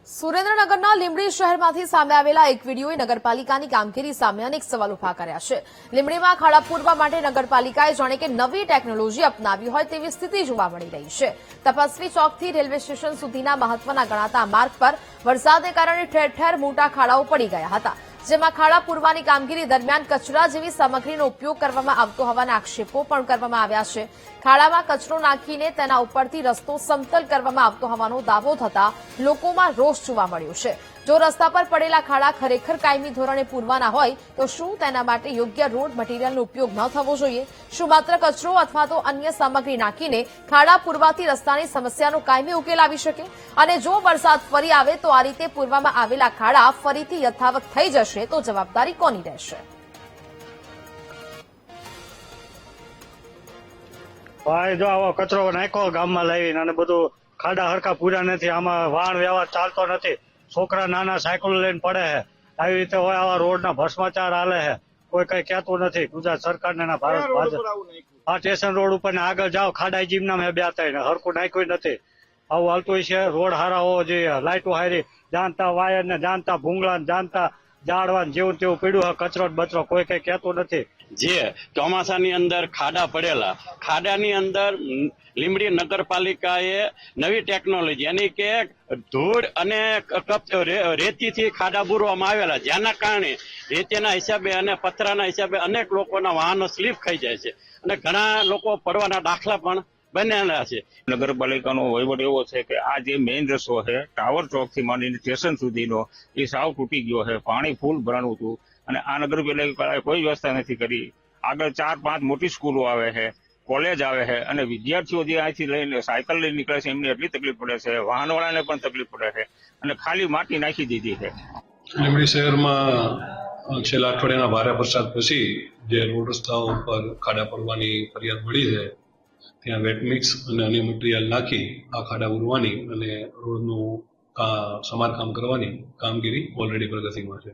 સુરેન્દ્રનગરના લીંબડી શહેરમાંથી સામે આવેલા એક વિડીયોએ નગરપાલિકાની કામગીરી સામે અનેક સવાલ ઉભા કર્યા છે। લીંબડીમાં ખાડા પૂરવા માટે નગરપાલિકાએ જાણે કે નવી ટેકનોલોજી અપનાવી હોય તેવી સ્થિતિ જોવા મળી રહી છે। તપસ્વી ચોકથી રેલવે સ્ટેશન સુધીના મહત્વના ગણાતા માર્ગ પર વરસાદને કારણે ઠેર ઠેર મોટા ખાડાઓ પડી ગયા હતા, જેમાં ખાડા પૂરવાની કામગીરી દરમિયાન કચરા જેવી સામગ્રીનો ઉપયોગ કરવામાં આવતો હોવાના આક્ષેપો પણ કરવામાં આવ્યા છે। ખાડામાં કચરો નાખીને તેના ઉપરથી રસ્તો સમતલ કરવામાં આવતો હોવાનો દાવો થતા લોકોમાં રોષ જોવા મળ્યો છે। જો રસ્તા પર પડેલા ખાડા ખરેખર કાયમી ધોરણે પૂરવાના હોય તો શું તેના માટે યોગ્ય રોડ મટીરીયલનો ઉપયોગ ન થવો જોઈએ? શું માત્ર કચરો અથવા તો અન્ય સામગ્રી નાખીને ખાડા પૂરવાથી રસ્તાની સમસ્યાનો કાયમી ઉકેલ આવી શકે? અને જો વરસાદ ફરી આવે તો આ રીતે પૂરવામાં આવેલા ખાડા ફરીથી યથાવત થઈ જશે તો જવાબદારી કોની રહેશે? ભાઈ જો આવો કચરો નાખ્યો ગામમાં લાવીને અને બધું ખાડા હરખા પૂરા નથી, આમાં વાહન વ્યવહાર ચાલતો નથી, છોકરા નાના સાયકલ લઈને પડે છે, આવી રીતે હોય આવા રોડના ભ્રષ્ટાચાર હાલે છે, કોઈ કઈ કહેતું નથી ગુજરાત સરકારને ના ભારત ભાજપ। આ સ્ટેશન રોડ ઉપર ને આગળ જાઓ ખાડા જીમના મેં બે થાય હરખું નાખ્યું નથી, આવું હાલતું છે। રોડ હારા હોવો જોઈએ, લાઈટો હારી, જાણતા વાયર ને જાણતા ભૂંગળા ને જાણતા ઝાડવા જેવું તેવું પીડ્યું છે, કચરો બચરો કોઈ કઈ કહેતું નથી। જે ચોમાસાની અંદર ખાડા પડેલા, ખાડાની અંદર લીંબડી નગરપાલિકાએ નવી ટેકનોલોજી yani કે ધૂળ અને રેતીથી ખાડા પૂરવામાં આવેલા, જેના કારણે રેતીના હિસાબે અને પથરાના હિસાબે અનેક લોકોના વાહનો સ્લીપ ખાઈ જાય છે અને ઘણા લોકો પડવાના દાખલા પણ બનેલા છે। નગરપાલિકાનો વહીવટ એવો છે કે આ જે મેઇન રસ્તો છે ટાવર ચોક થી માંડીને સ્ટેશન સુધીનો એ સાવ તૂટી ગયો છે, પાણી ફૂલ ભરાણું હતું અને આ નગરપાલિકાએ કોઈ વ્યવસ્થા નથી કરી। આગળ 4-5 મોટી સ્કૂલો આવે છે, કોલેજ આવે છે અને વિદ્યાર્થીઓ જે અહીંથી લઈને સાયકલ લઈને નીકળે છે એમને એટલી તકલીફ પડે છે, વાહનવાળાને પણ તકલીફ પડે છે અને ખાલી માટી નાખી દીધી છે। લીંબડી શહેરમાં છેલ્લા અઠવાડિયાના ભારે વરસાદ પછી જે રોડ રસ્તાઓ પર ખાડા પડવાની ફરિયાદ મળી છે, ત્યાં વેટ મિક્સ અને અન્ય મટીરિયલ નાખી આ ખાડા પૂરવાની અને રોડનું સમારકામ કરવાની કામગીરી ઓલરેડી પ્રગતિમાં છે।